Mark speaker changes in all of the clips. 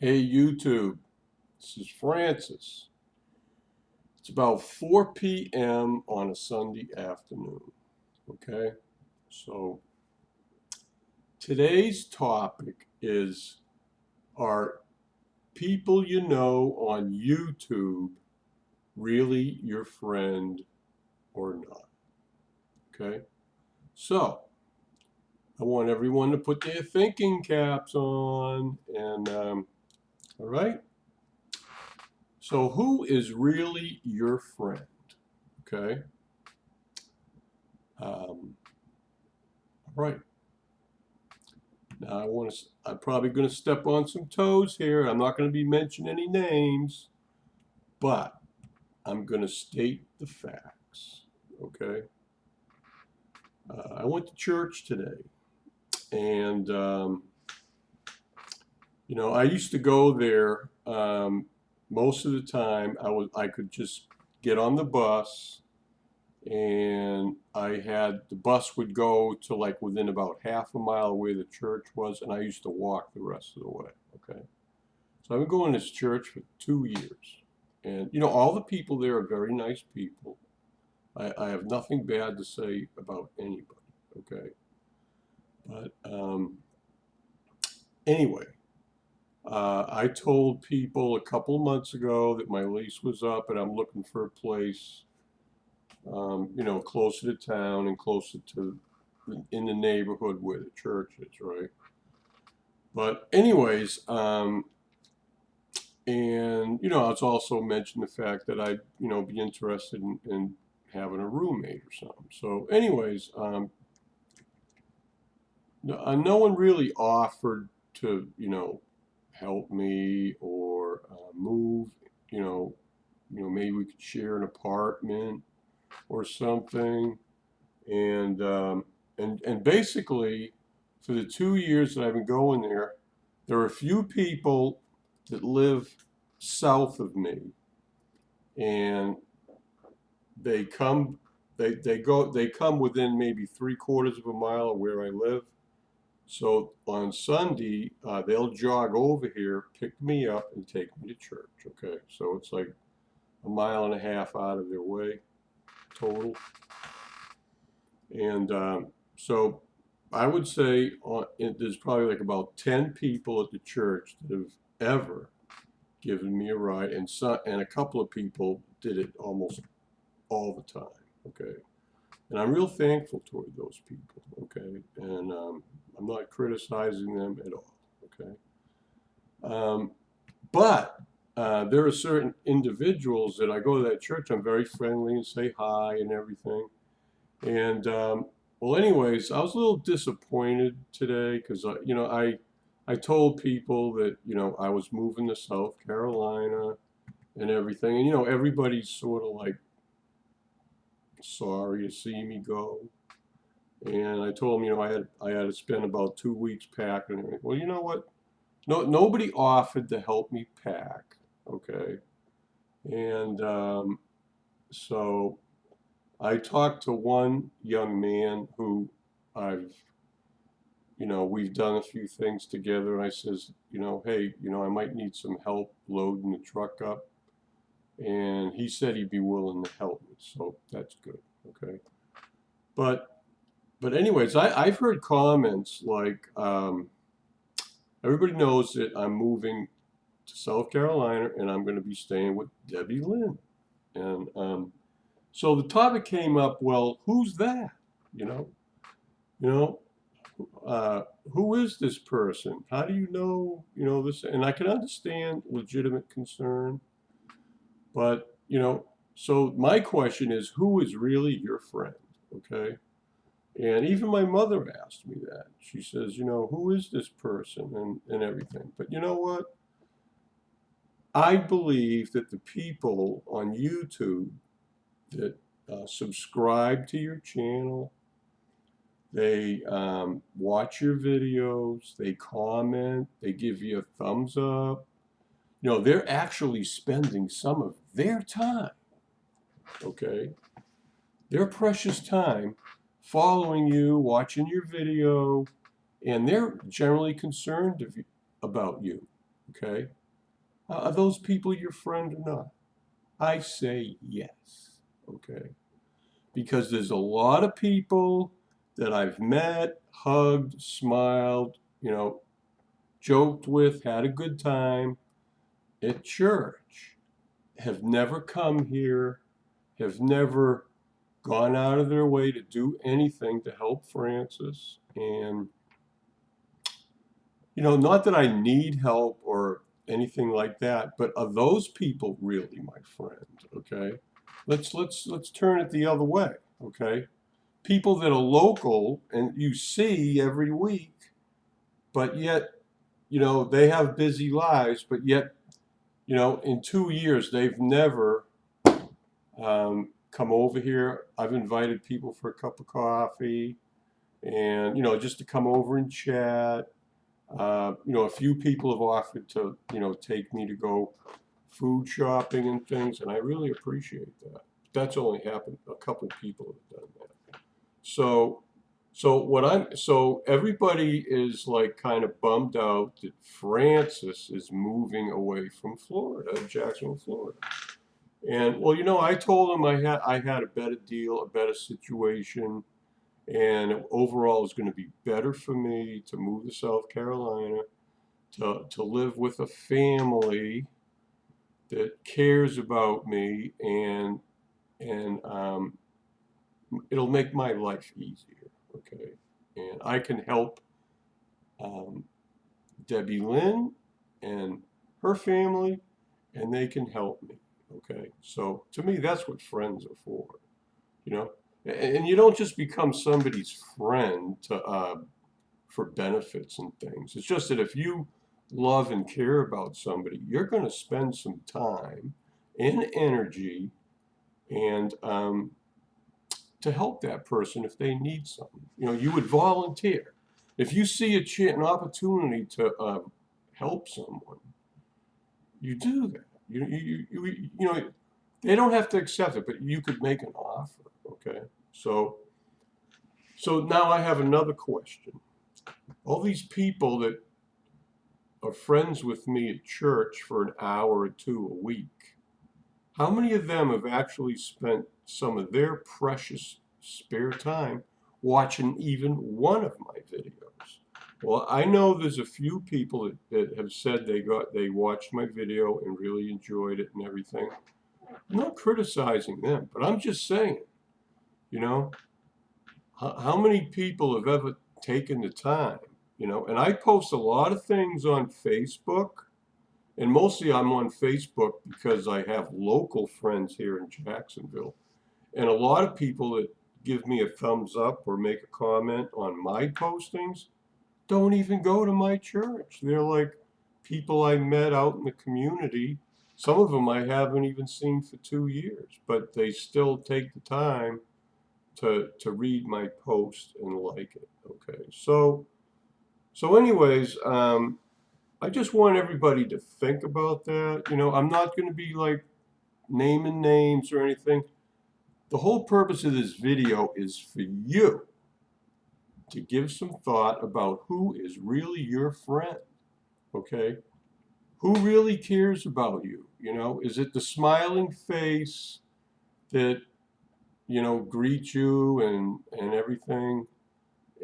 Speaker 1: Hey YouTube, this is Fran-Sez. It's about 4 p.m. on a Sunday afternoon. Okay, so today's topic is, are people you know on YouTube really your friend or not? Okay, so I want everyone to put their thinking caps on, and all right. So who is really your friend? Okay. All right. Now I'm probably going to step on some toes here. I'm not going to be mentioning any names, but I'm going to state the facts. Okay. I went to church today, and I used to go there most of the time. I could just get on the bus, and the bus would go to like within about half a mile where the church was, and I used to walk the rest of the way. Okay. So I've been going to this church for 2 years. And, all the people there are very nice people. I have nothing bad to say about anybody, okay? But anyway, I told people a couple of months ago that my lease was up and I'm looking for a place, closer to town and closer to in the neighborhood where the church is, right? But anyways, and it's also mentioned the fact that I'd be interested in having a roommate or something. So, anyways, no one really offered to help me or move. Maybe we could share an apartment or something. And basically, for the 2 years that I've been going there are a few people that live south of me, and they come they come within maybe 3/4 of a mile of where I live. So on Sunday, they'll jog over here, pick me up, and take me to church. Okay, so it's like a mile and a half out of their way total. And so I would say there's probably like about 10 people at the church that have ever given me a ride, and a couple of people did it almost all the time. Okay, and I'm real thankful toward those people. Okay, and I'm not criticizing them at all. Okay, but there are certain individuals that I go to that church. I'm very friendly and say hi and everything. And well, anyways, I was a little disappointed today because I told people that I was moving to South Carolina and everything, and everybody's sort of like sorry to see me go. And I told them, I had to spend about 2 weeks packing. And well, you know what? No, nobody offered to help me pack. Okay, and so I talked to one young man who I've, we've done a few things together, and I says, hey, I might need some help loading the truck up, and he said he'd be willing to help me, so that's good. Okay, but anyways, I've heard comments like, everybody knows that I'm moving to South Carolina and I'm going to be staying with Debbie Lynn. And so the topic came up, well, who's that? You know, you know, who is this person? How do you know, this? And I can understand legitimate concern, but, so my question is, who is really your friend? Okay. And even my mother asked me that. She says, who is this person and everything. But you know what? I believe that the people on YouTube that subscribe to your channel, they watch your videos, they comment, they give you a thumbs up. They're actually spending some of their time, okay? Their precious time following you, watching your video, and they're generally concerned about you, Okay? Are those people your friend or not? I say yes. Okay? Because there's a lot of people that I've met, hugged, smiled, joked with, had a good time at church, have never come here, have never gone out of their way to do anything to help Fran-Sez. And, not that I need help or anything like that, but are those people really my friend? Okay? Let's turn it the other way, okay? People that are local and you see every week, but yet, they have busy lives, but yet, in 2 years, they've never come over here. I've invited people for a cup of coffee and, just to come over and chat. A few people have offered to, take me to go food shopping and things, and I really appreciate that. That's only happened, a couple people have done that. So everybody is like kind of bummed out that Fran-Sez is moving away from Florida, Jacksonville, Florida. And well, I told him I had a better deal, a better situation, and overall it's going to be better for me to move to South Carolina, to live with a family that cares about me, and it'll make my life easier, okay? And I can help um, Debbie Lynn and her family, and they can help me, okay? So to me, that's what friends are for, you know? And you don't just become somebody's friend for benefits and things. It's just that if you love and care about somebody, you're going to spend some time and energy and to help that person if they need something. You would volunteer. If you see an opportunity to help someone, you do that. They don't have to accept it, but you could make an offer. Okay, so now I have another question. All these people that are friends with me at church for an hour or two a week, how many of them have actually spent some of their precious spare time watching even one of my videos? Well, I know there's a few people that have said they watched my video and really enjoyed it and everything. I'm not criticizing them, but I'm just saying, you know, how many people have ever taken the time, and I post a lot of things on Facebook, and mostly I'm on Facebook because I have local friends here in Jacksonville, and a lot of people that give me a thumbs up or make a comment on my postings don't even go to my church. They're like people I met out in the community. Some of them I haven't even seen for 2 years, but they still take the time to read my post and like it. Okay, so anyways, I just want everybody to think about that. I'm not going to be like naming names or anything. The whole purpose of this video is for you to give some thought about who is really your friend. Okay, who really cares about you? Is it the smiling face that greets you and everything,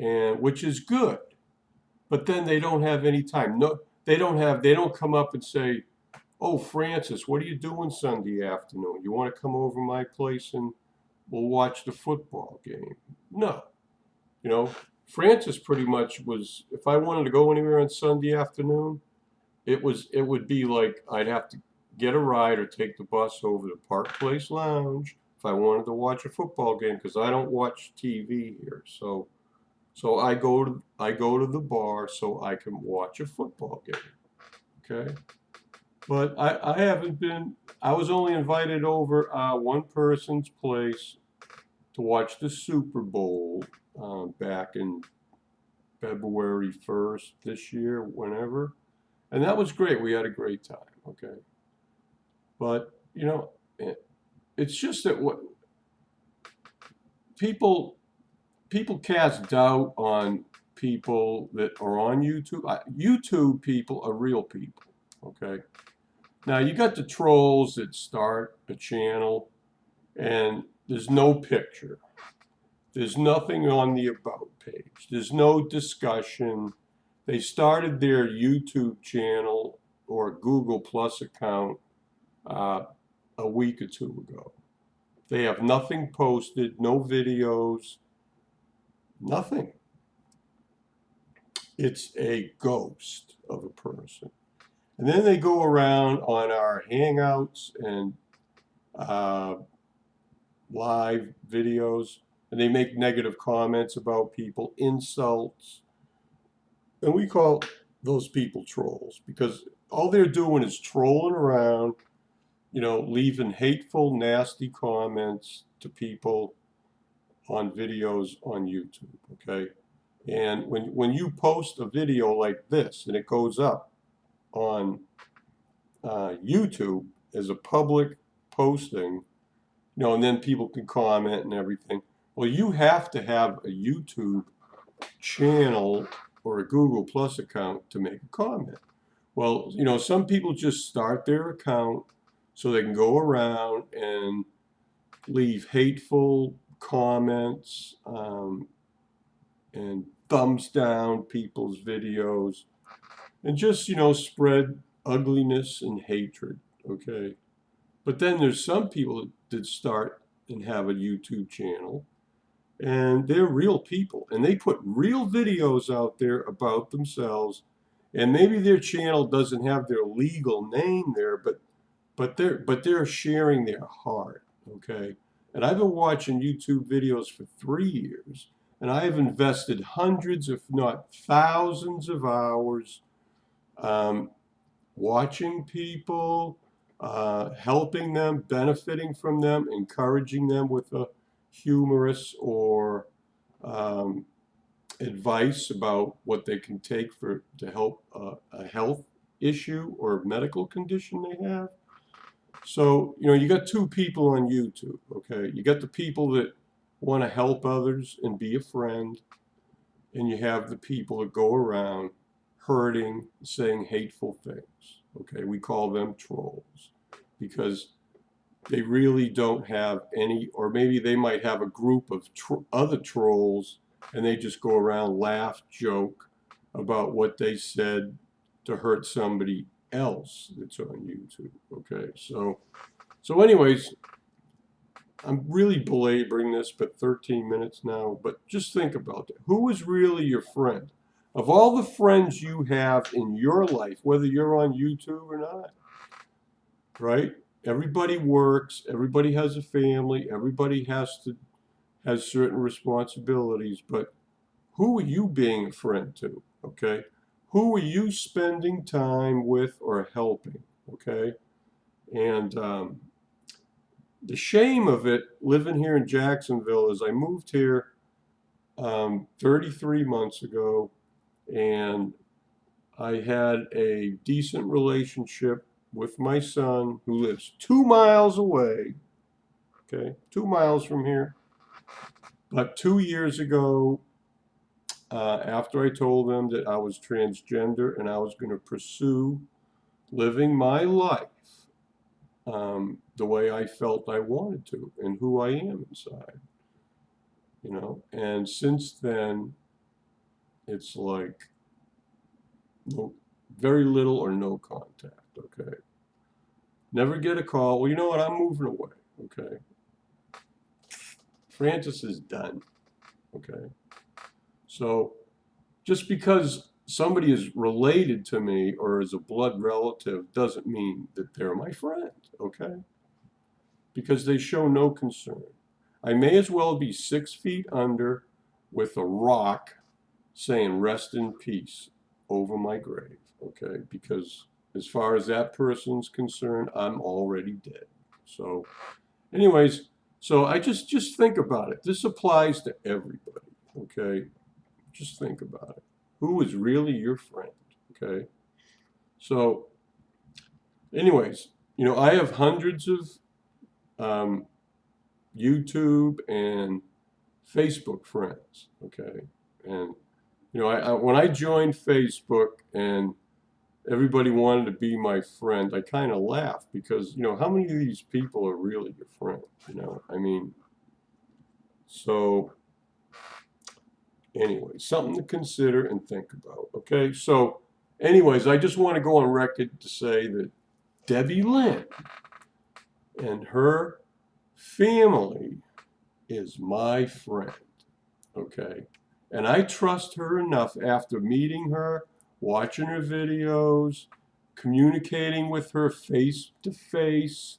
Speaker 1: and which is good? But then they don't have any time. No, they don't come up and say, "Oh, Fran-Sez, what are you doing Sunday afternoon? You want to come over my place and we'll watch the football game?" No. Fran-Sez pretty much was, if I wanted to go anywhere on Sunday afternoon, it would be like I'd have to get a ride or take the bus over to Park Place Lounge if I wanted to watch a football game, because I don't watch TV here. So I go to the bar so I can watch a football game. Okay, but I haven't been. I was only invited over one person's place to watch the Super Bowl back in February 1st this year, whenever, and that was great. We had a great time. Okay, but it's just that what people cast doubt on people that are on YouTube. YouTube people are real people, okay? Now, you got the trolls that start a channel, and there's no picture. There's nothing on the About page. There's no discussion. They started their YouTube channel or Google Plus account a week or two ago. They have nothing posted, no videos, nothing. It's a ghost of a person. And then they go around on our Hangouts and live videos, and they make negative comments about people, insults. And we call those people trolls because all they're doing is trolling around, you know, leaving hateful, nasty comments to people on videos on YouTube, okay? And when you post a video like this and it goes up on YouTube as a public posting, you know, and then people can comment and everything, well, you have to have a YouTube channel or a Google Plus account to make a comment. Well, you know, some people just start their account so they can go around and leave hateful comments and thumbs down people's videos and just, you know, spread ugliness and hatred, okay? But then there's some people that start and have a YouTube channel, and they're real people, and they put real videos out there about themselves, and maybe their channel doesn't have their legal name there, but they're sharing their heart, okay? And I've been watching YouTube videos for 3 years, and I have invested hundreds, if not thousands of hours watching people, helping them, benefiting from them, encouraging them with a humorous or advice about what they can take to help a health issue or medical condition they have. So, you know, you got two people on YouTube, okay? You got the people that want to help others and be a friend, and you have the people that go around hurting, saying hateful things, okay? We call them trolls because they really don't have any, or maybe they might have a group of other trolls and they just go around, laugh, joke about what they said to hurt somebody else that's on YouTube, okay? So anyways, I'm really belaboring this, but 13 minutes now, but just think about that. Who is really your friend? Of all the friends you have in your life, whether you're on YouTube or not, right? Everybody works, everybody has a family, everybody has certain responsibilities, but who are you being a friend to, okay? Who are you spending time with or helping, okay? And the shame of it, living here in Jacksonville, is I moved here 33 months ago, and I had a decent relationship with my son who lives 2 miles away, okay, 2 miles from here. But 2 years ago, after I told him that I was transgender and I was going to pursue living my life the way I felt I wanted to and who I am inside, you know, and since then, it's like very little or no contact, okay? Never get a call. Well, you know what? I'm moving away, okay? Fran-Sez is done, okay? So just because somebody is related to me or is a blood relative doesn't mean that they're my friend, okay? Because they show no concern. I may as well be 6 feet under with a rock saying rest in peace over my grave, okay? Because as far as that person's concerned, I'm already dead. So anyways, so I just think about it. This applies to everybody, okay? Just think about it. Who is really your friend, okay? So anyways, you know, I have hundreds of YouTube and Facebook friends, okay? And, you know, when I joined Facebook and everybody wanted to be my friend, I kind of laughed because, you know, how many of these people are really your friend? You know, I mean, so anyway, something to consider and think about. Okay, so anyways, I just want to go on record to say that Debbie Lynn and her family is my friend. Okay, and I trust her enough after meeting her, watching her videos, communicating with her face to face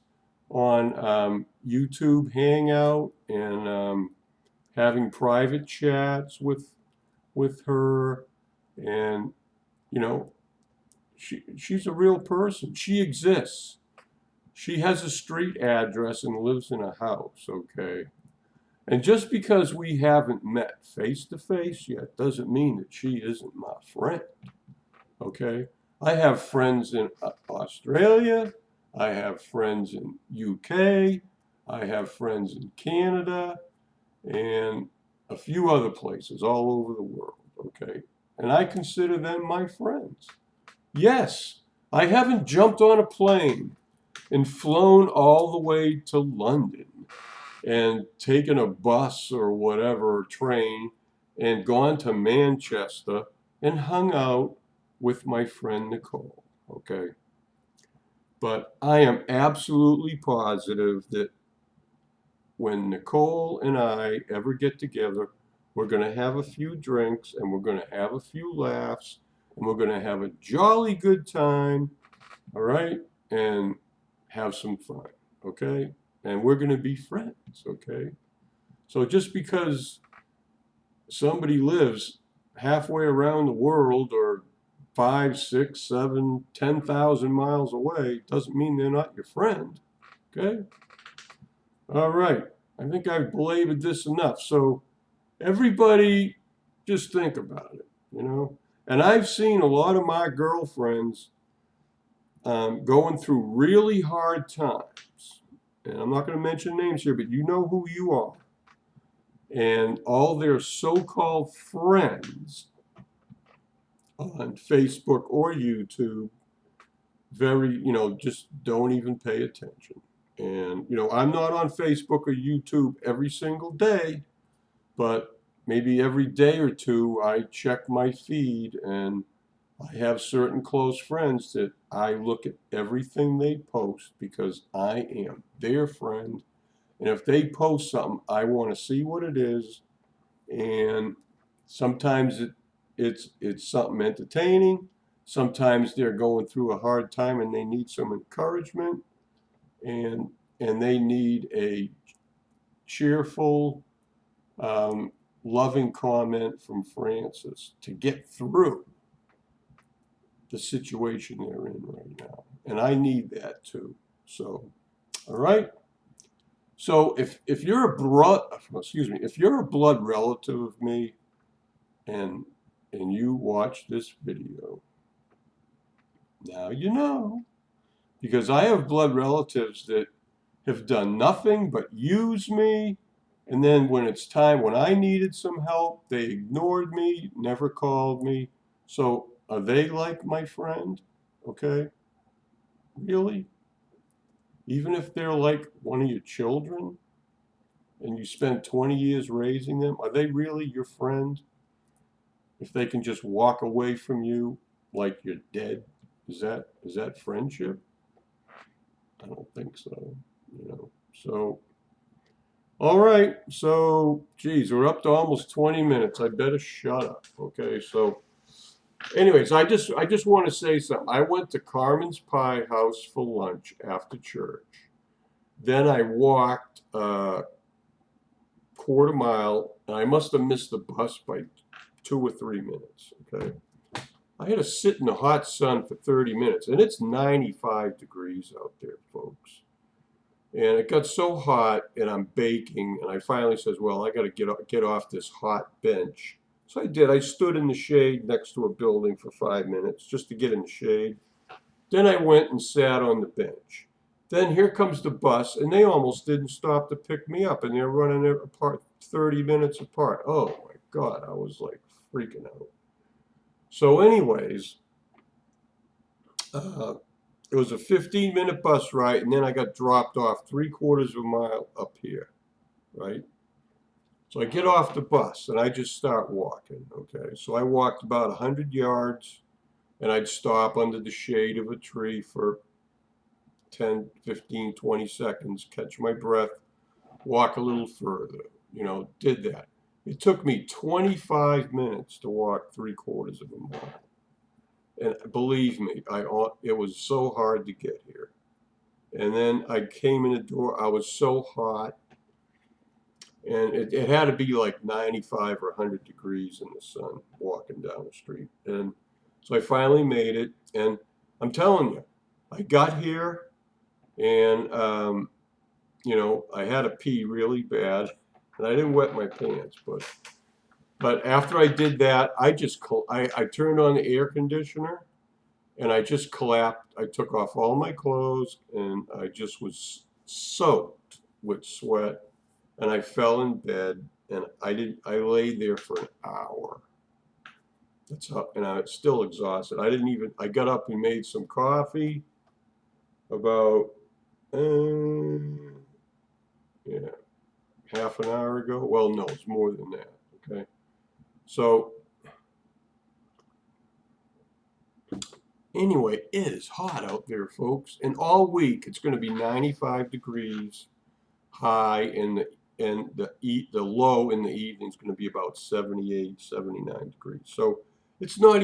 Speaker 1: on YouTube Hangout, and having private chats with her, and you know, she's a real person. She exists. She has a street address and lives in a house. Okay, and just because we haven't met face to face yet doesn't mean that she isn't my friend. Okay, I have friends in Australia. I have friends in UK. I have friends in Canada, and a few other places all over the world. Okay, and I consider them my friends. Yes, I haven't jumped on a plane and flown all the way to London and taken a bus or whatever, or train, and gone to Manchester and hung out with my friend Nicole. Okay, but I am absolutely positive that when Nicole and I ever get together, we're going to have a few drinks and we're going to have a few laughs and we're going to have a jolly good time, all right, and have some fun, okay? And we're going to be friends, okay? So just because somebody lives halfway around the world or 5, 6, 7, 10,000 miles away doesn't mean they're not your friend, okay? All right, I think I've belabored this enough. So everybody just think about it, you know? And I've seen a lot of my girlfriends going through really hard times. And I'm not going to mention names here, but you know who you are. And all their so-called friends on Facebook or YouTube, just don't even pay attention. And, I'm not on Facebook or YouTube every single day, but maybe every day or two I check my feed, and I have certain close friends that I look at everything they post because I am their friend. And if they post something, I want to see what it is. And sometimes it's something entertaining. Sometimes they're going through a hard time and they need some encouragement, and they need a cheerful, loving comment from Fran-Sez to get through the situation they're in right now. And I need that too. So, all right. So if you're if you're a blood relative of me, and you watch this video, now you know, because I have blood relatives that have done nothing but use me, and then when it's time, when I needed some help, they ignored me, never called me. So are they like my friend? Okay, really? Even if they're like one of your children and you spent 20 years raising them, are they really your friend? If they can just walk away from you like you're dead, is that friendship? I don't think so. So all right. So geez, we're up to almost 20 minutes. I better shut up. Okay. So anyways, I just want to say something. I went to Carmen's Pie House for lunch after church. Then I walked a quarter mile, and I must have missed the bus by 2 or 3 minutes. Okay. I had to sit in the hot sun for 30 minutes, and it's 95 degrees out there, folks. And it got so hot, and I'm baking, and I finally says, well, I got to get off this hot bench. So I did. I stood in the shade next to a building for 5 minutes just to get in the shade. Then I went and sat on the bench. Then here comes the bus, and they almost didn't stop to pick me up, and they're running it apart 30 minutes apart. Oh, my God, I was like freaking out. So anyways, Uh, it was a 15-minute bus ride, and then I got dropped off 3/4 of a mile up here, right? So I get off the bus and I just start walking, okay? So I walked about 100 yards and I'd stop under the shade of a tree for 10, 15, 20 seconds, catch my breath, walk a little further, did that. It took me 25 minutes to walk 3/4 of a mile. And believe me, it was so hard to get here. And then I came in the door, I was so hot, and it had to be like 95 or 100 degrees in the sun walking down the street. And so I finally made it, and I'm telling you, I got here, and I had to pee really bad, and I didn't wet my pants, but after I did that, I turned on the air conditioner, and I just collapsed. I took off all my clothes, and I just was soaked with sweat, and I fell in bed, and I laid there for an hour. That's how, and I was still exhausted. I got up and made some coffee about, yeah, half an hour ago. Well, no, it's more than that, okay? So, anyway, it is hot out there, folks, and all week it's going to be 95 degrees high, and the low in the evening is going to be about 78, 79 degrees. So it's not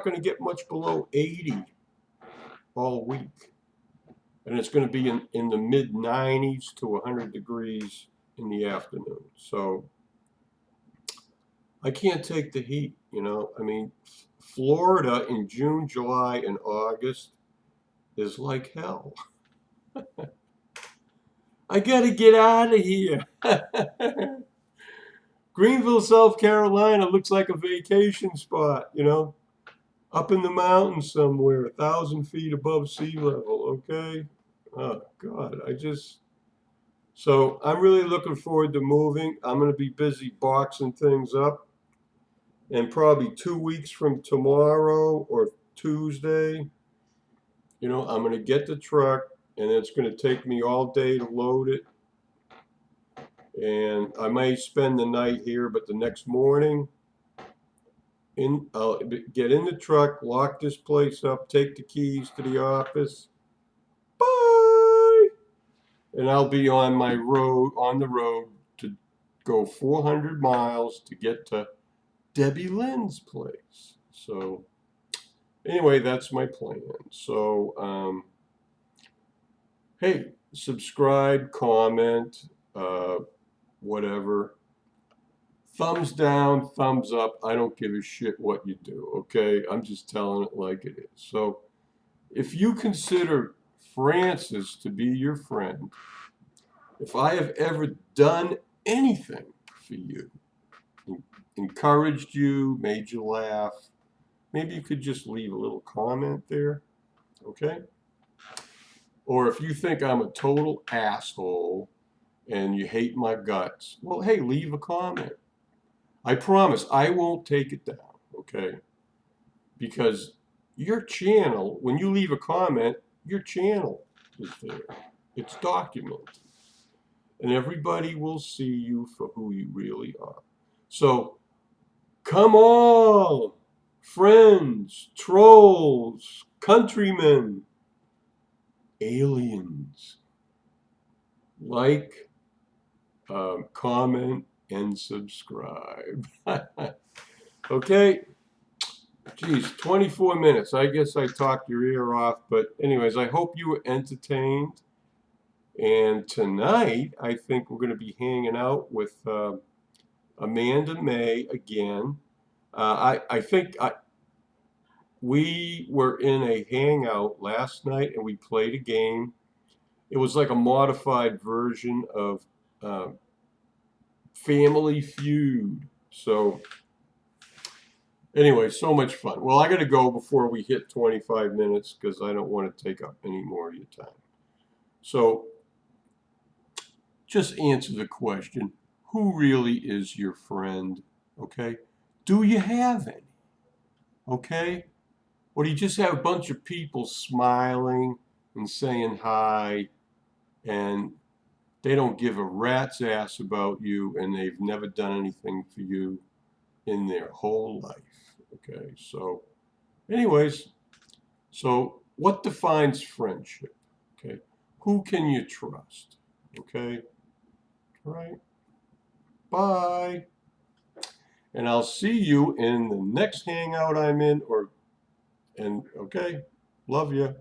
Speaker 1: going to get much below 80 all week, and it's going to be in the mid 90s to 100 degrees in the afternoon. So I can't take the heat. I mean, Florida in June, July, and August is like hell. I gotta get out of here. Greenville, South Carolina looks like a vacation spot, up in the mountains somewhere, 1,000 feet above sea level, okay? Oh, God, so I'm really looking forward to moving. I'm going to be busy boxing things up. And probably 2 weeks from tomorrow or Tuesday, I'm going to get the truck, and it's going to take me all day to load it. And I may spend the night here, but the next morning, I'll get in the truck, lock this place up, take the keys to the office. Bye! And I'll be on the road to go 400 miles to get to Debbie Lynn's place. So anyway, that's my plan. So, hey, subscribe, comment, whatever. Thumbs down, thumbs up. I don't give a shit what you do, okay? I'm just telling it like it is. So if you consider Fran-Sez to be your friend, if I have ever done anything for you, encouraged you, made you laugh, maybe you could just leave a little comment there, okay? Or if you think I'm a total asshole and you hate my guts, well, hey, leave a comment. I promise I won't take it down, okay? Because your channel, when you leave a comment, your channel is there. It's documented. And everybody will see you for who you really are. So, come on, friends, trolls, countrymen, aliens. Like, comment, and subscribe. Okay? Geez, 24 minutes. I guess I talked your ear off. But anyways, I hope you were entertained. And tonight, I think we're going to be hanging out with Amanda May again. I think we were in a hangout last night and we played a game. It was like a modified version of Family Feud. So anyway, so much fun. Well, I got to go before we hit 25 minutes because I don't want to take up any more of your time. So just answer the question, who really is your friend? Okay? Do you have any? Okay? Or do you just have a bunch of people smiling and saying hi, and they don't give a rat's ass about you, and they've never done anything for you in their whole life? Okay, so anyways, so what defines friendship? Okay, who can you trust? Okay, right? Bye. And I'll see you in the next hangout I'm in, and okay, love you.